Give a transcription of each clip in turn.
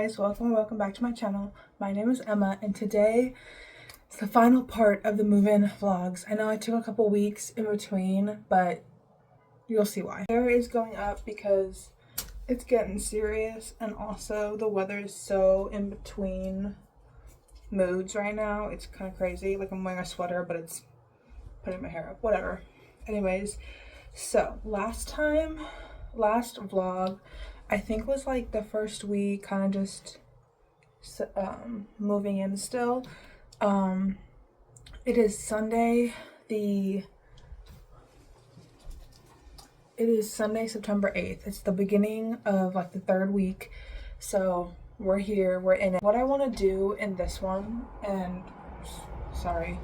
guys, welcome back to my channel. My name is Emma and today is the final part of the move-in vlogs. I know I took a couple weeks in between, but you'll see why. Hair is going up because it's getting serious, and also the weather is so in between moods right now. It's kind of crazy. Like, I'm wearing a sweater, but it's putting my hair up. Whatever. Anyways, so last vlog I think was like the first week, kind of just moving in still. It is Sunday, September 8th. It's the beginning of like the third week, so we're here, we're in it. What I want to do in this one, and sorry,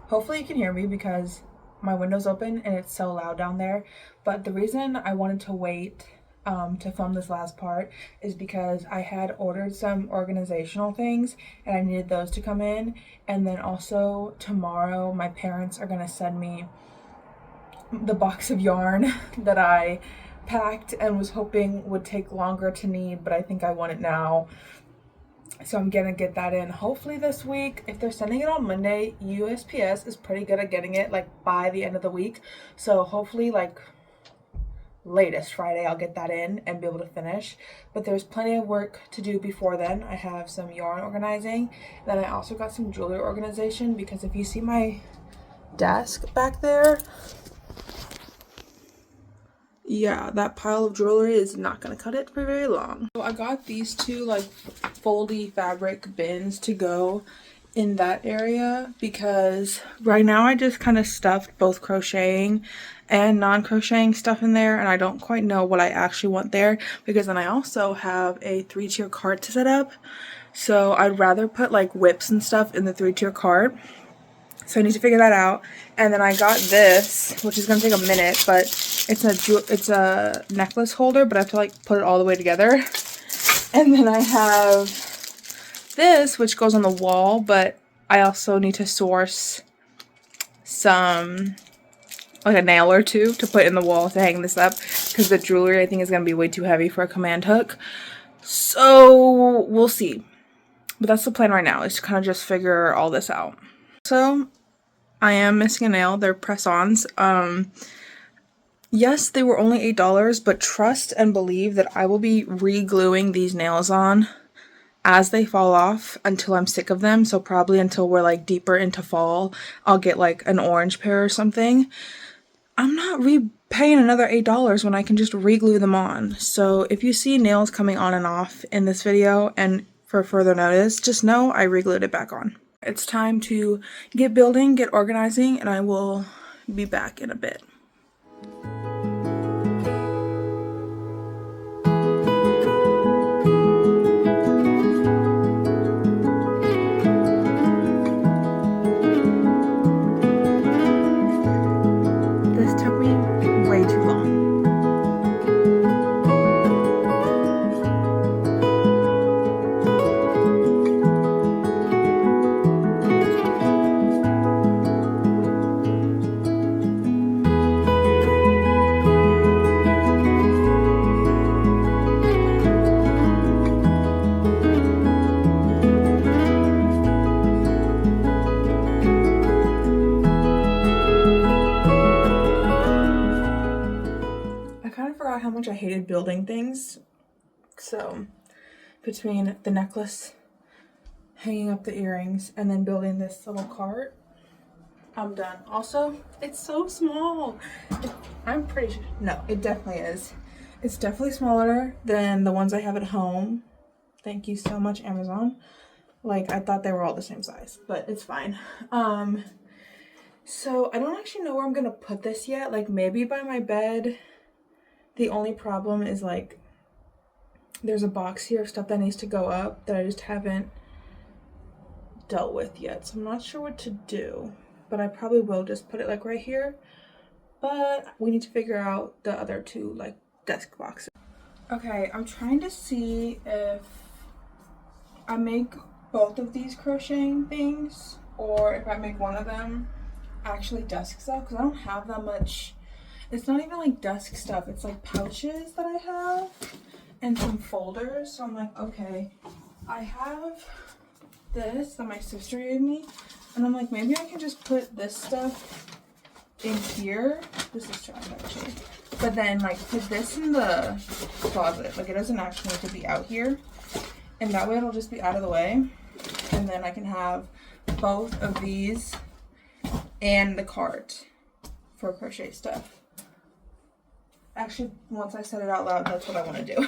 hopefully you can hear me because my window's open and it's so loud down there. But the reason I wanted to wait to film this last part is because I had ordered some organizational things and I needed those to come in. And then also tomorrow my parents are gonna send me the box of yarn that I packed and was hoping would take longer to need, but I think I want it now. So I'm gonna get that in hopefully this week. If they're sending it on Monday, USPS is pretty good at getting it like by the end of the week. So hopefully like latest Friday I'll get that in and be able to finish. But there's plenty of work to do before then. I have some yarn organizing. Then I also got some jewelry organization, because if you see my desk back there, yeah, that pile of jewelry is not gonna cut it for very long. So I got these two like foldy fabric bins to go in that area, because right now I just kind of stuffed both crocheting and non-crocheting stuff in there, and I don't quite know what I actually want there, because then I also have a 3-tier cart to set up. So I'd rather put like whips and stuff in the 3-tier cart. So I need to figure that out. And then I got this, which is gonna take a minute, but it's a necklace holder, but I have to like put it all the way together. And then I have this, which goes on the wall, but I also need to source some, like a nail or two to put in the wall to hang this up, because the jewelry I think is gonna be way too heavy for a command hook. So we'll see. But that's the plan right now, is to kind of just figure all this out. So I am missing a nail. They're press-ons. Yes, they were only $8, but trust and believe that I will be re-gluing these nails on as they fall off until I'm sick of them. So probably until we're like deeper into fall, I'll get like an orange pair or something. I'm not repaying another $8 when I can just re-glue them on. So if you see nails coming on and off in this video, and for further notice, just know I re-glued it back on. It's time to get building, get organizing, and I will be back in a bit. This took me way too long. How much I hated building things. So between the necklace, hanging up the earrings, and then building this little cart, I'm done. Also, it's so small. I'm pretty sure, no, it definitely is. It's definitely smaller than the ones I have at home. Thank you so much, Amazon. Like, I thought they were all the same size, but it's fine. So I don't actually know where I'm gonna put this yet. Like, maybe by my bed. The only problem is like there's a box here of stuff that needs to go up that I just haven't dealt with yet. So I'm not sure what to do, but I probably will just put it like right here. But we need to figure out the other two like desk boxes. Okay, I'm trying to see if I make both of these crocheting things or if I make one of them actually desk stuff, because I don't have that much. It's not even like desk stuff, it's like pouches that I have, and some folders. So I'm like, okay, I have this that my sister gave me, and I'm like, maybe I can just put this stuff in here. This is trash actually. But then like put this in the closet. Like it doesn't actually need to be out here. And that way it'll just be out of the way. And then I can have both of these and the cart for crochet stuff. Actually, once I said it out loud, that's what I want to do.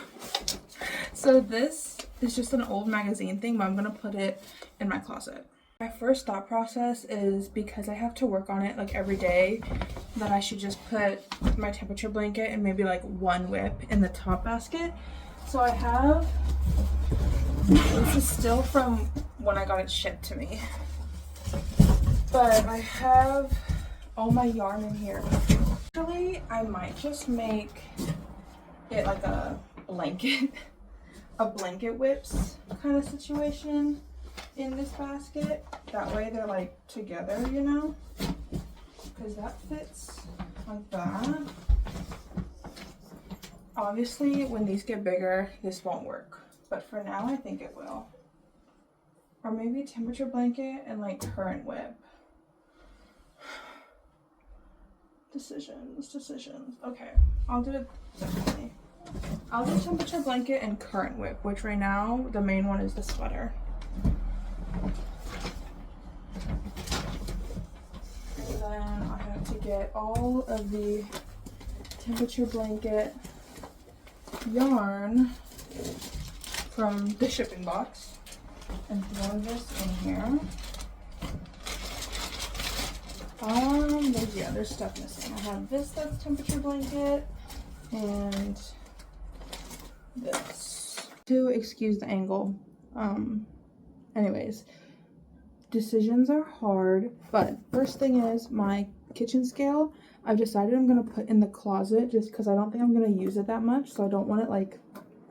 So this is just an old magazine thing, but I'm going to put it in my closet. My first thought process is, because I have to work on it like every day, that I should just put my temperature blanket and maybe like one whip in the top basket. So I have, this is still from when I got it shipped to me, but I have all my yarn in here. Actually, I might just make it like a blanket, a blanket whips kind of situation in this basket. That way they're like together, you know, because that fits like that. Obviously, when these get bigger, this won't work, but for now I think it will. Or maybe temperature blanket and like current whip. Decisions. Okay, I'll do it differently. I'll do temperature blanket and current whip, which right now the main one is the sweater. And then I have to get all of the temperature blanket yarn from the shipping box and throw this in here. There's stuff missing. I have this that's temperature blanket and this. To excuse the angle. Anyways, decisions are hard, but first thing is my kitchen scale. I've decided I'm gonna put in the closet just because I don't think I'm gonna use it that much, so I don't want it like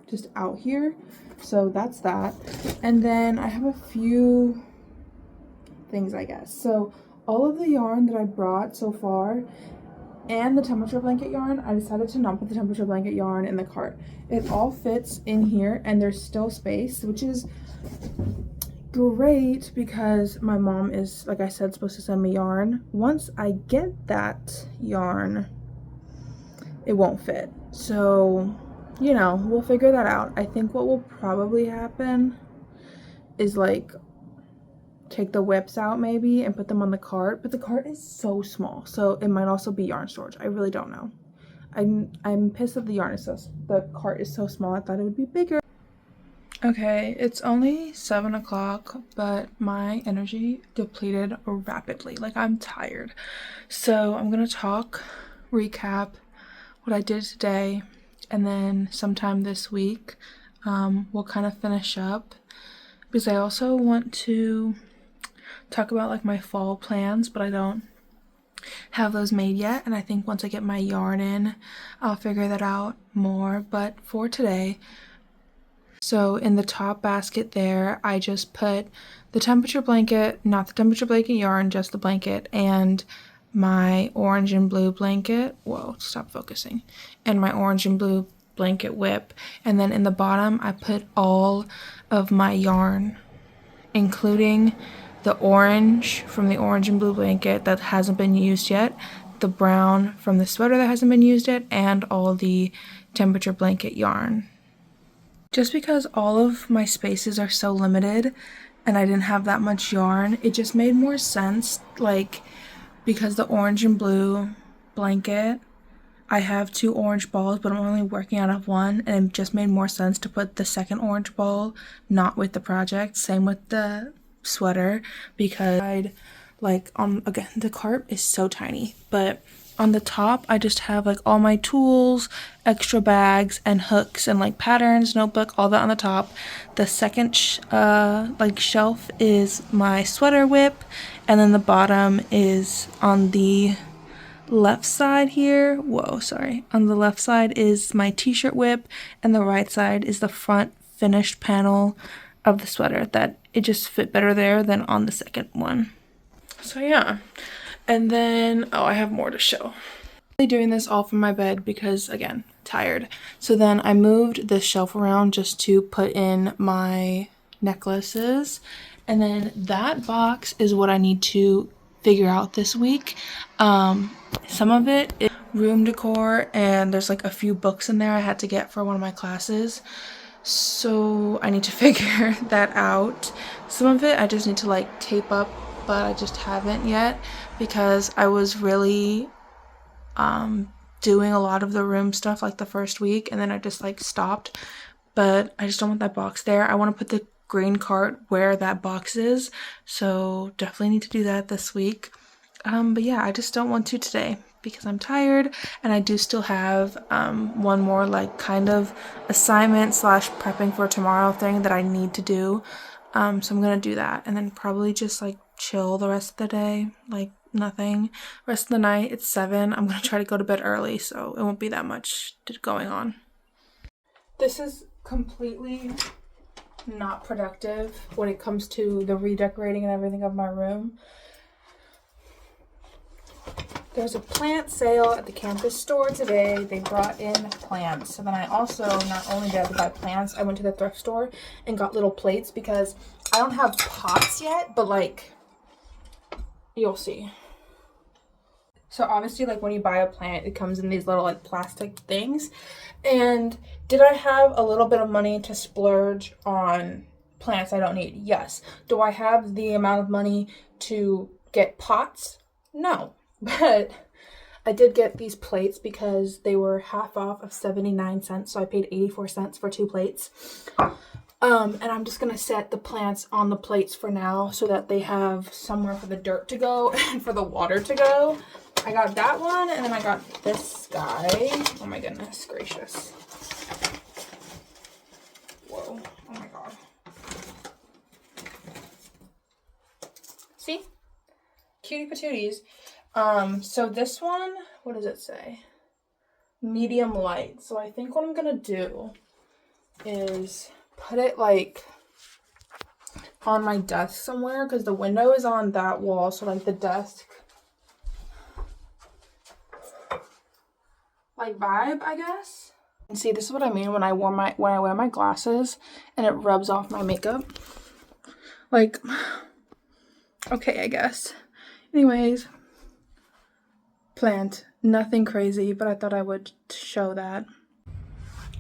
just out here. So that's that. And then I have a few things, I guess. So all of the yarn that I brought so far and the temperature blanket yarn, I decided to not put the temperature blanket yarn in the cart. It all fits in here and there's still space, which is great because my mom is, like I said, supposed to send me yarn. Once I get that yarn, it won't fit. So, you know, we'll figure that out. I think what will probably happen is like take the whips out maybe and put them on the cart, but the cart is so small, so it might also be yarn storage. I really don't know. I'm pissed that the cart is so small. I thought it would be bigger. Okay, it's only 7 o'clock, but my energy depleted rapidly. Like, I'm tired. So I'm gonna recap what I did today, and then sometime this week we'll kind of finish up, because I also want to talk about like my fall plans, but I don't have those made yet, and I think once I get my yarn in, I'll figure that out more. But for today, so in the top basket there, I just put the temperature blanket, not the temperature blanket yarn, just the blanket, and my orange and blue blanket. Whoa, stop focusing. And my orange and blue blanket whip. And then in the bottom, I put all of my yarn, including the orange from the orange and blue blanket that hasn't been used yet, the brown from the sweater that hasn't been used yet, and all the temperature blanket yarn. Just because all of my spaces are so limited and I didn't have that much yarn, it just made more sense, like, because the orange and blue blanket, I have 2 orange balls, but I'm only working out of one, and it just made more sense to put the second orange ball not with the project. Same with the sweater, because I'd like again, the cart is so tiny, but on the top I just have like all my tools, extra bags and hooks and like patterns, notebook, all that on the top. The second like shelf is my sweater whip, and then the bottom is on the left side here. On the left side is my t-shirt whip, and the right side is the front finished panel of the sweater. That it just fit better there than on the second one. So yeah. And then I have more to show. Doing this all from my bed because, again, tired. So then I moved this shelf around just to put in my necklaces, and then that box is what I need to figure out this week. Some of it is room decor, and there's like a few books in there I had to get for one of my classes, so I need to figure that out. Some of it I just need to like tape up, but I just haven't yet because I was really doing a lot of the room stuff like the first week, and then I just like stopped. But I just don't want that box there. I want to put the green cart where that box is, so definitely need to do that this week. But yeah, I just don't want to today because I'm tired, and I do still have one more like kind of assignment slash prepping for tomorrow thing that I need to do. So I'm gonna do that, and then probably just like chill the rest of the day, like nothing. Rest of the night, it's 7. I'm gonna try to go to bed early, so it won't be that much going on. This is completely not productive when it comes to the redecorating and everything of my room. There's a plant sale at the campus store today. They brought in plants. So then I also, not only did I buy plants, I went to the thrift store and got little plates because I don't have pots yet, but like, you'll see. So obviously, like when you buy a plant, it comes in these little like plastic things. And did I have a little bit of money to splurge on plants I don't need? Yes. Do I have the amount of money to get pots? No. But I did get these plates because they were half off of 79 cents. So I paid 84 cents for 2 plates. And I'm just going to set the plants on the plates for now so that they have somewhere for the dirt to go and for the water to go. I got that one, and then I got this guy. Oh my goodness gracious. Whoa. Oh my god. See? Cutie patooties. So this one, what does it say? Medium light. So I think what I'm going to do is put it like on my desk somewhere because the window is on that wall, so like the desk like vibe, I guess. And see, this is what I mean when I wear my glasses and it rubs off my makeup. Like, okay, I guess. Anyways, plant, nothing crazy, but I thought I would show that.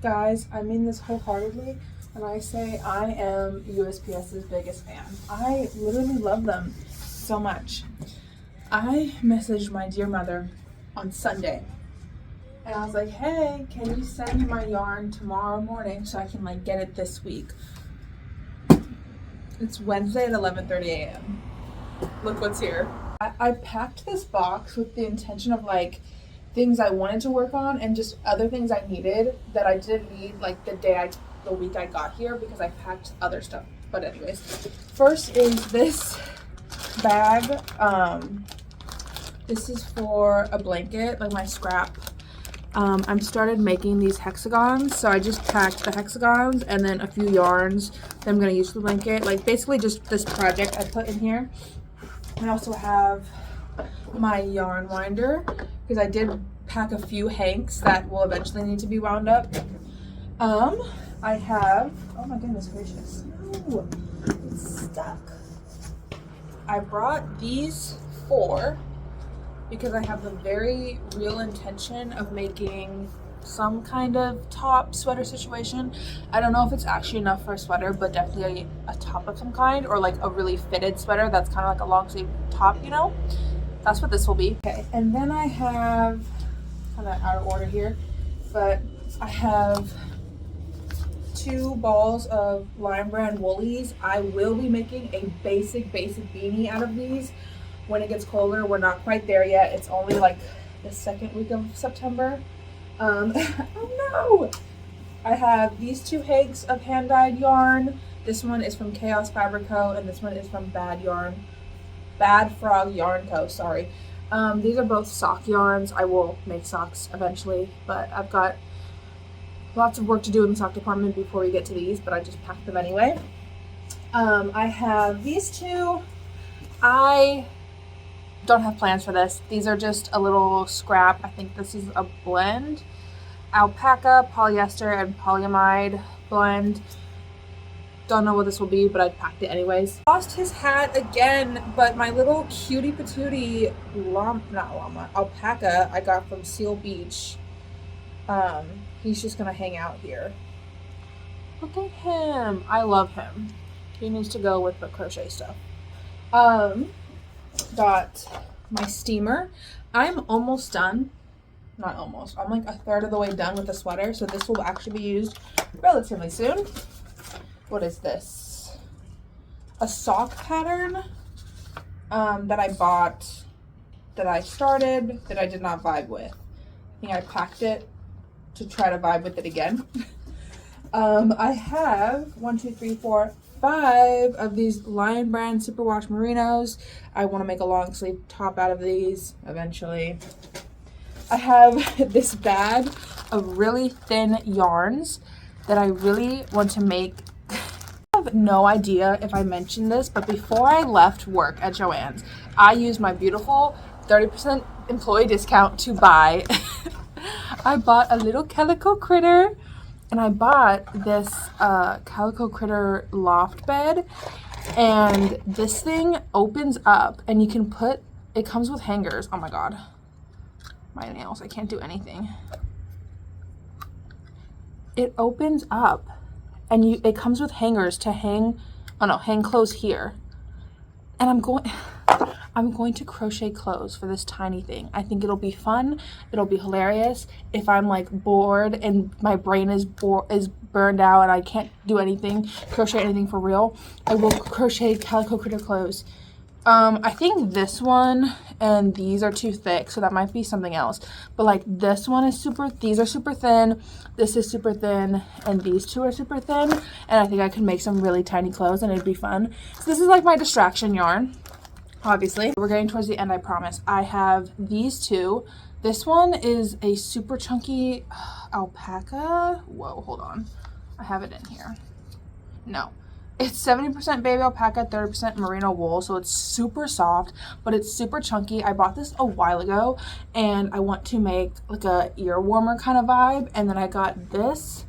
Guys, I mean this wholeheartedly, and I say I am USPS's biggest fan. I literally love them so much. I messaged my dear mother on Sunday, and I was like, hey, can you send my yarn tomorrow morning so I can like get it this week? It's Wednesday at 11:30 a.m. Look what's here. I packed this box with the intention of like things I wanted to work on and just other things I needed that I didn't need like the week I got here because I packed other stuff. But anyways, first is this bag. This is for a blanket, like my scrap. I'm started making these hexagons, so I just packed the hexagons and then a few yarns that I'm gonna use for the blanket. Like basically just this project I put in here. I also have my yarn winder because I did pack a few hanks that will eventually need to be wound up. I have, oh my goodness gracious, no, it's stuck. I brought these 4 because I have the very real intention of making some kind of top sweater situation. I don't know if it's actually enough for a sweater, but definitely a top of some kind, or like a really fitted sweater that's kind of like a long sleeve top, you know? That's what this will be. Okay, and then I have, kind of out of order here, but I have 2 balls of Lion Brand woolies. I will be making a basic beanie out of these when it gets colder. We're not quite there yet. It's only like the 2nd week of September. Oh no! I have these 2 hanks of hand-dyed yarn. This one is from Chaos Fabric Co. and this one is from Bad Frog Yarn Co. Sorry. These are both sock yarns. I will make socks eventually, but I've got lots of work to do in the sock department before we get to these, but I just packed them anyway. I have these 2. I don't have plans for this. These are just a little scrap. I think this is a blend. Alpaca, polyester, and polyamide blend. Don't know what this will be, but I packed it anyways. Lost his hat again, but my little cutie patootie alpaca I got from Seal Beach. He's just gonna hang out here. Look at him. I love him. He needs to go with the crochet stuff. Got my steamer. I'm almost done. Not almost. I'm like a third of the way done with the sweater, so this will actually be used relatively soon. What is this? A sock pattern that I bought, that I started, that I did not vibe with. I think I packed it to try to vibe with it again. I have 5 of these Lion Brand Superwash Merinos. I want to make a long sleeve top out of these eventually. I have this bag of really thin yarns that I really want to make. I have no idea if I mentioned this, but before I left work at Joann's, I used my beautiful 30% employee discount to buy. I bought a little calico critter, and I bought this calico critter loft bed, and this thing opens up, and you can put, it comes with hangers. Oh my god, my nails, I can't do anything. It opens up, and it comes with hangers to hang, hang clothes here. And I'm going to crochet clothes for this tiny thing. I think it'll be fun. It'll be hilarious. If I'm like bored and my brain is burned out and I can't do anything, crochet anything for real, I will crochet calico critter clothes. I think this one and these are too thick, so that might be something else. But like this one is these are super thin, this is super thin, and these two are super thin. And I think I could make some really tiny clothes and it'd be fun. So this is like my distraction yarn, obviously. We're getting towards the end, I promise. I have these two. This one is a super chunky alpaca. Whoa, hold on. I have it in here. No. It's 70% baby alpaca, 30% merino wool, so it's super soft, but it's super chunky. I bought this a while ago, and I want to make like a ear warmer kind of vibe, and then I got this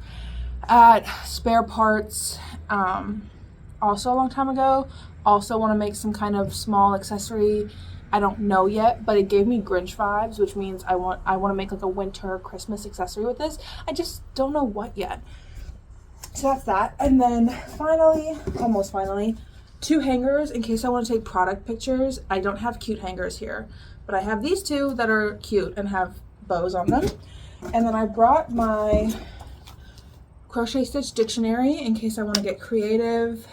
at Spare Parts also a long time ago. Also want to make some kind of small accessory. I don't know yet, but it gave me Grinch vibes, which means I want to make like a winter Christmas accessory with this. I just don't know what yet. So that's that. And then finally, almost finally, 2 hangers in case I want to take product pictures. I don't have cute hangers here, but I have these 2 that are cute and have bows on them. And then I brought my crochet stitch dictionary in case I want to get creative.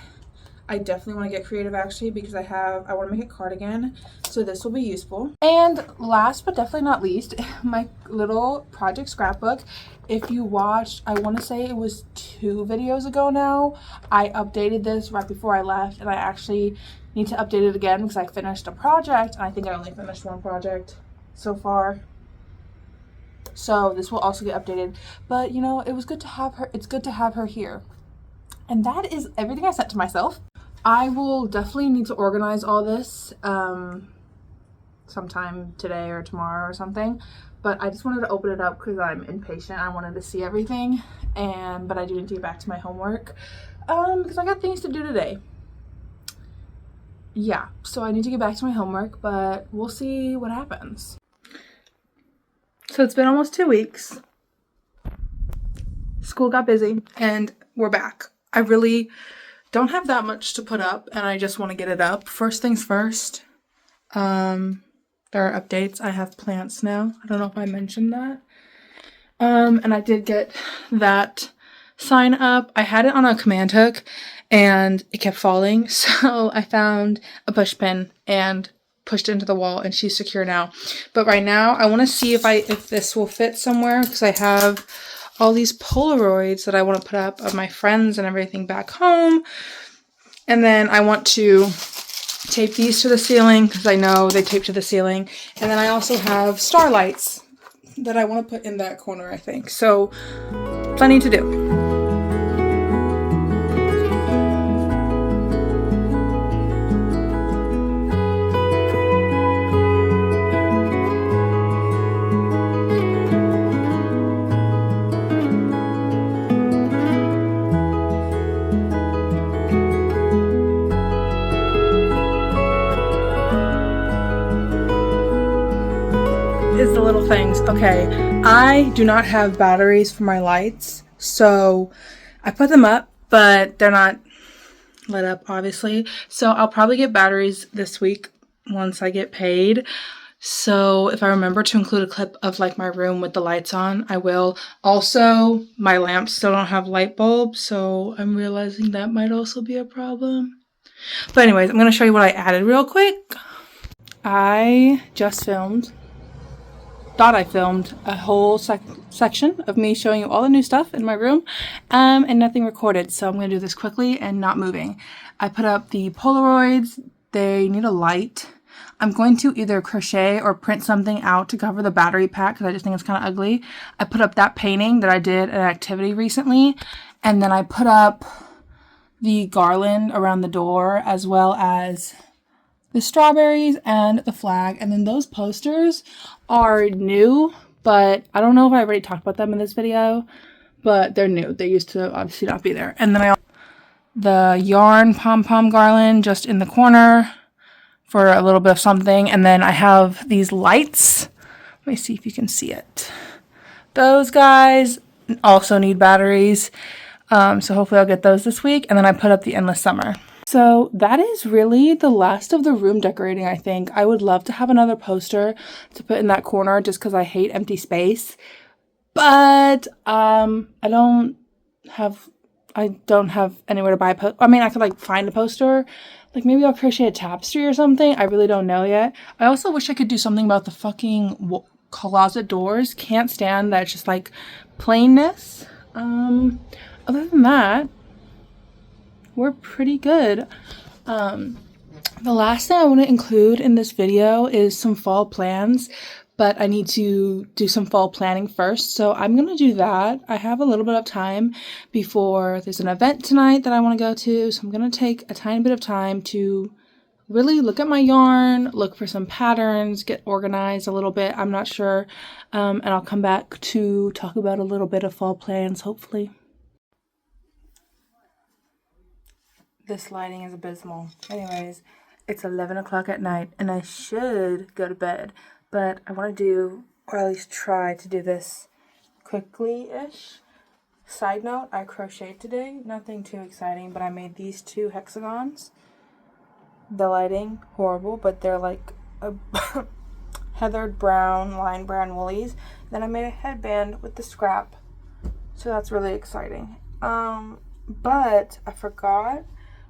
I definitely want to get creative actually, because I want to make a cardigan, so this will be useful. And last but definitely not least, my little project scrapbook. If you watched, I want to say it was 2 videos ago now, I updated this right before I left, and I actually need to update it again because I finished a project, and I think I only finished 1 project so far. So this will also get updated, but you know, it was good to have her. It's good to have her here. And that is everything I set to myself. I will definitely need to organize all this sometime today or tomorrow or something, but I just wanted to open it up because I'm impatient. I wanted to see everything, but I do need to get back to my homework because I got things to do today. Yeah, so I need to get back to my homework, but we'll see what happens. So it's been almost 2 weeks. School got busy and we're back. I really don't have that much to put up, and I just want to get it up. First things first, there are updates. I have plants now. I don't know if I mentioned that. And I did get that sign up. I had it on a command hook and it kept falling, so I found a push pin and pushed into the wall, and she's secure now. But right now I want to see if this will fit somewhere, because I have all these Polaroids that I want to put up of my friends and everything back home. And then I want to tape these to the ceiling because I know they tape to the ceiling. And then I also have starlights that I want to put in that corner, I think. So plenty to do. is the little things. Okay, I do not have batteries for my lights, so I put them up, but they're not lit up, obviously. So I'll probably get batteries this week once I get paid. So if I remember to include a clip of like my room with the lights on, I will. Also, my lamps still don't have light bulbs, so I'm realizing that might also be a problem. But anyways, I'm going to show you what I added real quick. I just filmed a whole section of me showing you all the new stuff in my room, and nothing recorded. So I'm going to do this quickly and not moving. I put up the Polaroids. They need a light. I'm going to either crochet or print something out to cover the battery pack because I just think it's kind of ugly. I put up that painting that I did at an activity recently, and then I put up the garland around the door as well as the strawberries and the flag. And then those posters are new, but I don't know if I already talked about them in this video, but they're new. They used to obviously not be there. And then the yarn pom-pom garland just in the corner for a little bit of something. And then I have these lights. Let me see if you can see it. Those guys also need batteries. So hopefully I'll get those this week. And then I put up the Endless Summer. So that is really the last of the room decorating, I think. I would love to have another poster to put in that corner just because I hate empty space. But I don't have anywhere to buy a poster. I mean, I could like find a poster. Like maybe I'll crochet a tapestry or something. I really don't know yet. I also wish I could do something about the fucking closet doors. Can't stand that it's just like plainness. Other than that, we're pretty good. The last thing I want to include in this video is some fall plans, but I need to do some fall planning first. So I'm going to do that. I have a little bit of time before there's an event tonight that I want to go to. So I'm going to take a tiny bit of time to really look at my yarn, look for some patterns, get organized a little bit. I'm not sure. And I'll come back to talk about a little bit of fall plans, hopefully. This lighting is abysmal. Anyways, it's 11 o'clock at night and I should go to bed, but I want to do, or at least try to do this quickly-ish. Side note, I crocheted today. Nothing too exciting, but I made these 2 hexagons. The lighting, horrible, but they're like a heathered brown, lime brown woolies. Then I made a headband with the scrap, so that's really exciting. But I forgot.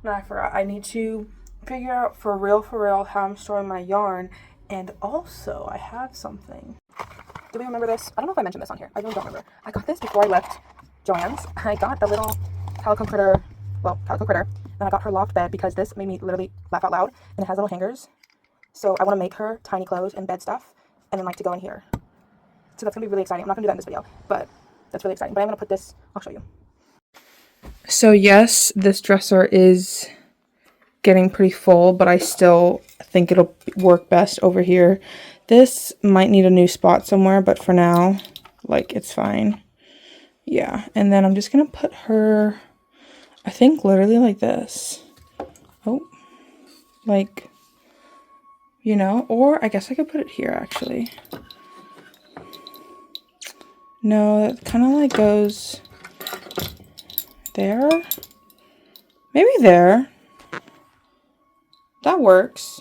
I need to figure out for real how I'm storing my yarn. And also, I have something. Do we remember this? I don't know if I mentioned this on here. I really don't remember. I got this before I left Joann's. I got the little calico critter. And I got her loft bed because this made me literally laugh out loud. And it has little hangers. So I want to make her tiny clothes and bed stuff. And then like to go in here. So that's going to be really exciting. I'm not going to do that in this video. But that's really exciting. But I'm going to put this, I'll show you. So yes, this dresser is getting pretty full, but I still think it'll work best over here. This might need a new spot somewhere, but for now, like, it's fine. Yeah, and then I'm just gonna put her, I think, literally like this. Oh, like, you know, or I guess I could put it here, actually. No, it kind of like goes there. Maybe there. That works.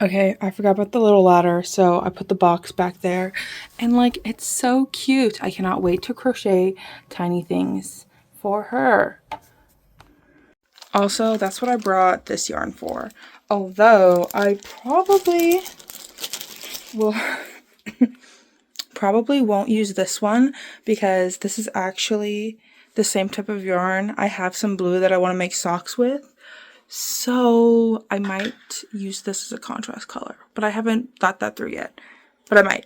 Okay, I forgot about the little ladder, so I put the box back there. And like, it's so cute. I cannot wait to crochet tiny things for her. Also, that's what I brought this yarn for. Although, I probably will... probably won't use this one because this is actually the same type of yarn. I have some blue that I want to make socks with. So I might use this as a contrast color, but I haven't thought that through yet, but I might.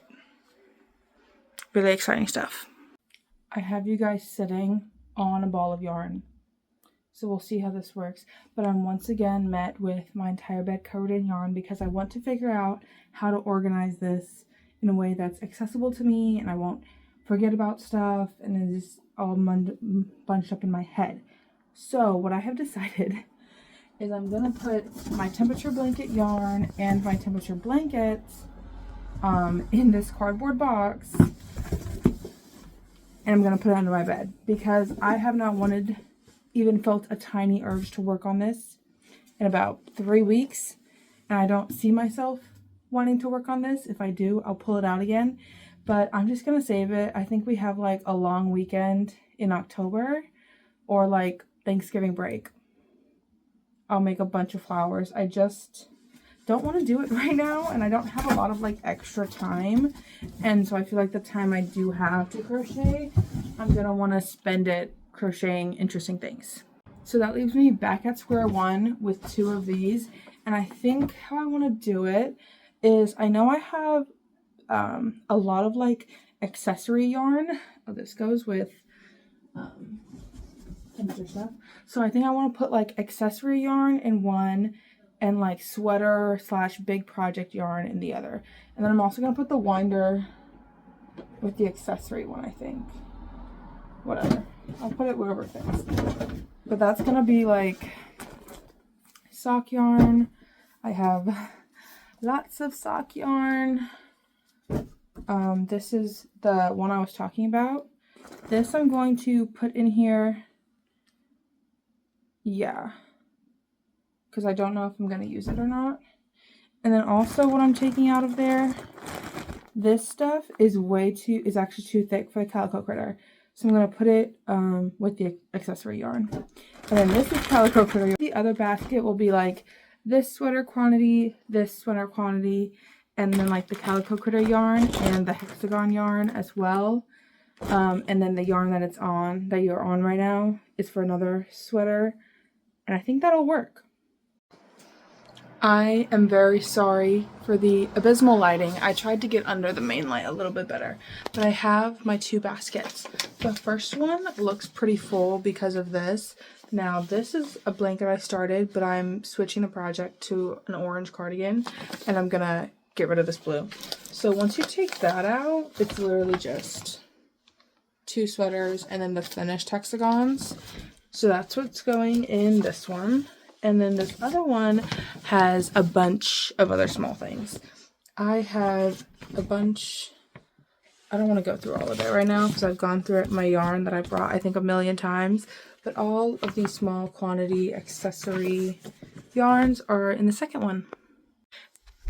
Really exciting stuff. I have you guys sitting on a ball of yarn. So we'll see how this works. But I'm once again met with my entire bed covered in yarn because I want to figure out how to organize this in a way that's accessible to me and I won't forget about stuff and it's all bunched up in my head. So what I have decided is I'm going to put my temperature blanket yarn and my temperature blankets in this cardboard box, and I'm gonna put it under my bed because I have not even felt a tiny urge to work on this in about 3 weeks, and I don't see myself wanting to work on this. If I do, I'll pull it out again, but I'm just gonna save it. I think we have like a long weekend in October or like Thanksgiving break. I'll make a bunch of flowers. I just don't want to do it right now, and I don't have a lot of like extra time, and so I feel like the time I do have to crochet, I'm gonna want to spend it crocheting interesting things. So that leaves me back at square one with 2 of these, and I think how I want to do it is, I know I have a lot of like accessory yarn. Oh, this goes with temperature stuff. So I think I want to put like accessory yarn in one and like sweater slash big project yarn in the other. And then I'm also going to put the winder with the accessory one, I think. Whatever. I'll put it wherever it fits. But that's going to be like sock yarn. I have lots of sock yarn. This is the one I was talking about. This I'm going to put in here. Yeah. Because I don't know if I'm going to use it or not. And then also what I'm taking out of there, this stuff is actually too thick for the calico critter. So I'm going to put it with the accessory yarn. And then this is calico critter. The other basket will be like this sweater quantity, and then like the calico critter yarn and the hexagon yarn as well. And then the yarn that you're on right now is for another sweater. And I think that'll work. I am very sorry for the abysmal lighting. I tried to get under the main light a little bit better, but I have my 2 baskets. The first one looks pretty full because of this. Now this is a blanket I started, but I'm switching the project to an orange cardigan, and I'm gonna get rid of this blue. So once you take that out, it's literally just 2 sweaters and then the finished hexagons. So that's what's going in this one. And then this other one has a bunch of other small things. I have a bunch. I don't want to go through all of it right now because I've gone through it, my yarn that I brought I think a million times. But all of these small quantity accessory yarns are in the second one.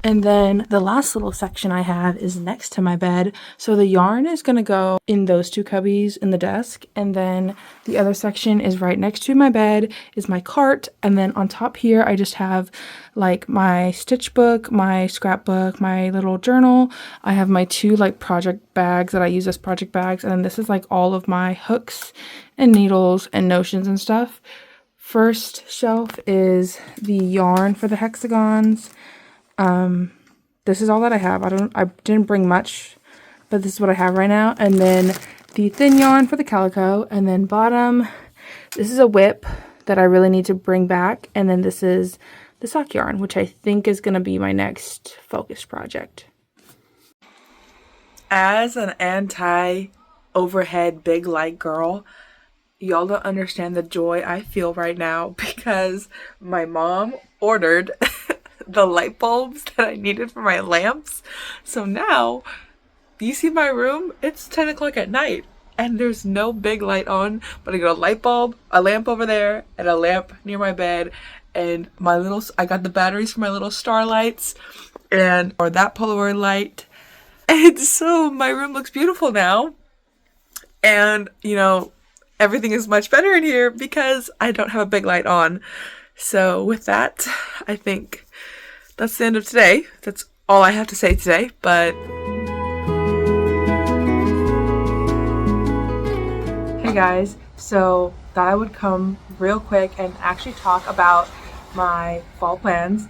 And then the last little section I have is next to my bed. So the yarn is going to go in those 2 cubbies in the desk. And then the other section is right next to my bed is my cart. And then on top here, I just have like my stitch book, my scrapbook, my little journal. I have my 2 like project bags that I use as project bags. And then this is like all of my hooks and needles and notions and stuff. First shelf is the yarn for the hexagons. This is all that I have. I didn't bring much, but this is what I have right now. And then the thin yarn for the calico, and then bottom, this is a whip that I really need to bring back. And then this is the sock yarn, which I think is going to be my next focus project. As an anti-overhead big light girl, y'all don't understand the joy I feel right now because my mom ordered the light bulbs that I needed for my lamps. So now, you see my room? It's 10 o'clock at night and there's no big light on, but I got a light bulb, a lamp over there, and a lamp near my bed, and I got the batteries for my little star lights, or that Polaroid light. And so my room looks beautiful now. And, everything is much better in here because I don't have a big light on. So with that, I think that's the end of today. That's all I have to say today, but hey guys, so thought I would come real quick and actually talk about my fall plans.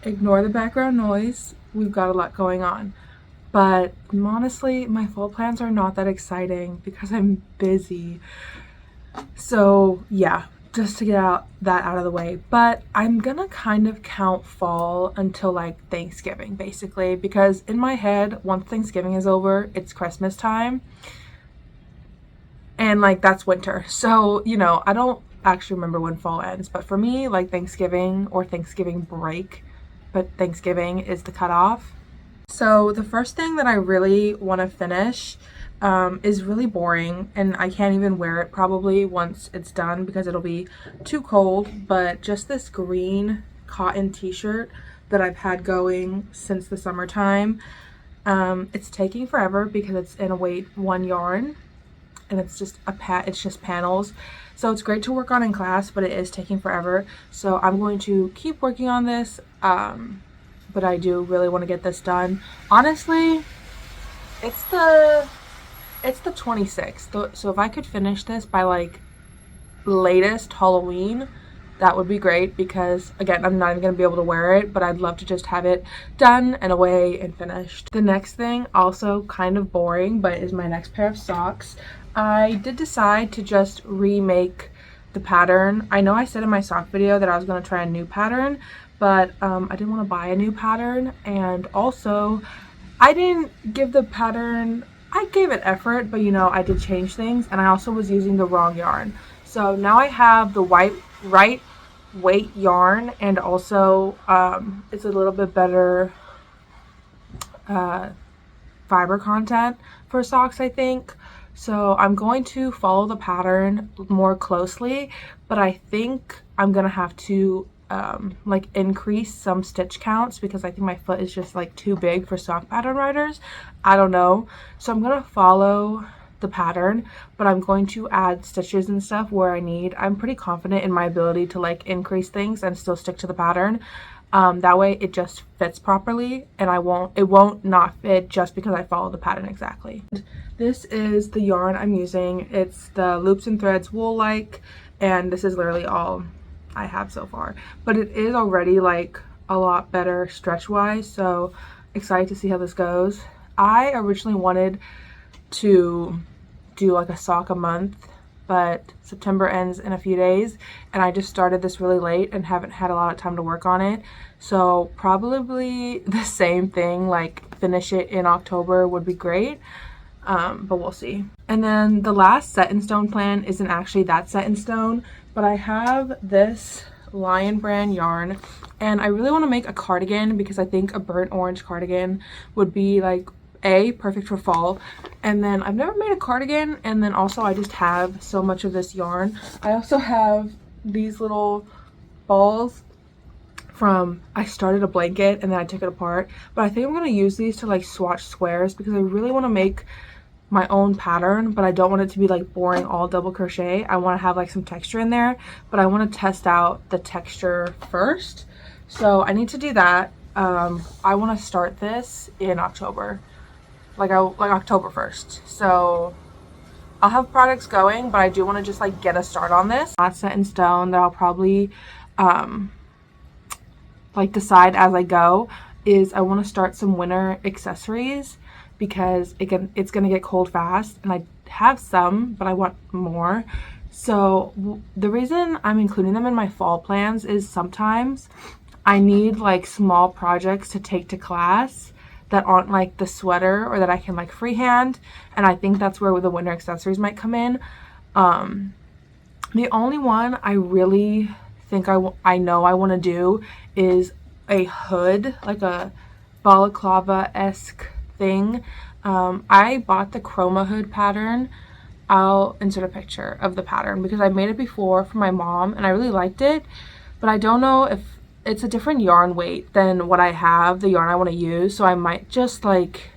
Ignore the background noise. We've got a lot going on. But honestly, my fall plans are not that exciting because I'm busy. So yeah, just to get that out of the way. But I'm gonna kind of count fall until like Thanksgiving, basically, because in my head, once Thanksgiving is over, it's Christmas time. And like that's winter. So, I don't actually remember when fall ends, but for me, like Thanksgiving or Thanksgiving break, but Thanksgiving is the cutoff. So the first thing that I really want to finish is really boring, and I can't even wear it probably once it's done because it'll be too cold, but just this green cotton t-shirt that I've had going since the summertime. It's taking forever because it's in a weight one yarn, and it's just it's just panels. So it's great to work on in class, but it is taking forever. So I'm going to keep working on this, but I do really want to get this done. Honestly, it's the 26th, so if I could finish this by like latest Halloween, that would be great, because again, I'm not even going to be able to wear it, but I'd love to just have it done and away and finished. The next thing, also kind of boring, but is my next pair of socks. I did decide to just remake the pattern. I know I said in my sock video that I was going to try a new pattern, but I didn't want to buy a new pattern, and also I didn't give the pattern, I gave it effort, but you know, I did change things, and I also was using the wrong yarn. So now I have the right weight yarn, and also it's a little bit better fiber content for socks, I think. So I'm going to follow the pattern more closely, but I think I'm gonna have to like increase some stitch counts because I think my foot is just like too big for sock pattern riders. I don't know. So I'm gonna follow the pattern, but I'm going to add stitches and stuff where I need. I'm pretty confident in my ability to like increase things and still stick to the pattern. That way it just fits properly, and it won't not fit just because I follow the pattern exactly. This is the yarn I'm using. It's the Loops and Threads Wool Like, and this is literally all I have so far, but it is already like a lot better stretch wise, so excited to see how this goes. I originally wanted to do like a sock a month, but September ends in a few days, and I just started this really late and haven't had a lot of time to work on it. So probably the same thing, like finish it in October would be great, but we'll see. And then the last set in stone plan isn't actually that set in stone, but I have this Lion brand yarn, and I really want to make a cardigan because I think a burnt orange cardigan would be like perfect for fall. And then I've never made a cardigan, and then also I just have so much of this yarn. I also have these little balls from, I started a blanket and then I took it apart, but I think I'm going to use these to like swatch squares because I really want to make my own pattern, but I don't want it to be like boring all double crochet. I want to have like some texture in there, but I want to test out the texture first, so I need to do that. I want to start this in October, like October 1st. So I'll have products going, but I do want to just like get a start on this. Not set in stone that I'll probably like decide as I go is I want to start some winter accessories because it's gonna get cold fast, and I have some, but I want more. So the reason I'm including them in my fall plans is sometimes I need like small projects to take to class that aren't like the sweater, or that I can like freehand, and I think that's where the winter accessories might come in. The only one I really think I know I want to do is a hood, like a balaclava-esque thing. I bought the chroma hood pattern. I'll insert a picture of the pattern because I made it before for my mom and I really liked it, but I don't know if it's a different yarn weight than what I have, the yarn I want to use, so I might just like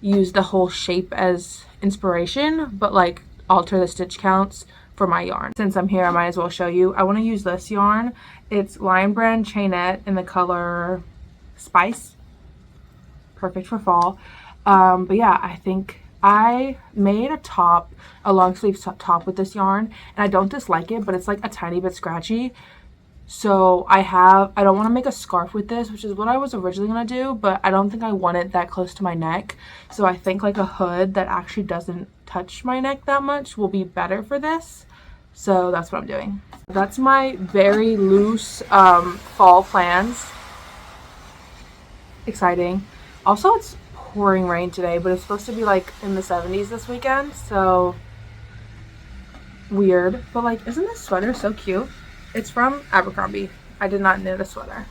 use the whole shape as inspiration, but like alter the stitch counts for my yarn. Since I'm here, I might as well show you. I want to use this yarn. It's Lion brand Chainette in the color Spice. Perfect for fall. But yeah, I think I made a long sleeve top with this yarn, and I don't dislike it, but it's like a tiny bit scratchy. So I don't want to make a scarf with this, which is what I was originally going to do, but I don't think I want it that close to my neck. So I think like a hood that actually doesn't touch my neck that much will be better for this. So that's what I'm doing. That's my very loose fall plans. Exciting. Also, it's pouring rain today, but it's supposed to be like in the 70s this weekend, so weird. But like, isn't this sweater so cute? It's from Abercrombie. I did not knit a sweater,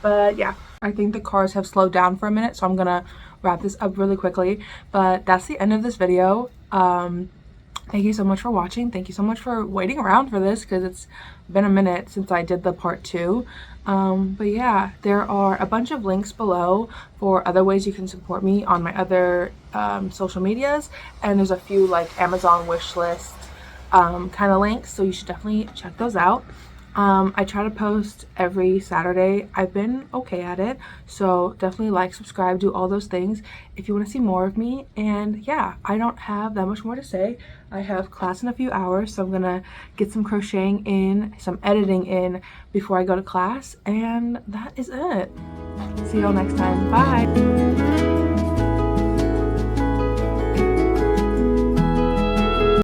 but yeah. I think the cars have slowed down for a minute, so I'm gonna wrap this up really quickly. But that's the end of this video. Thank you so much for watching. Thank you so much for waiting around for this, because it's been a minute since I did the part 2. But yeah, there are a bunch of links below for other ways you can support me on my other social medias, and there's a few like Amazon wish list kind of links, so you should definitely check those out. I try to post every Saturday. I've been okay at it, so definitely like, subscribe, do all those things if you want to see more of me. And yeah, I don't have that much more to say. I have class in a few hours, so I'm gonna get some crocheting in, some editing in before I go to class, and that is it. See y'all next time. Bye.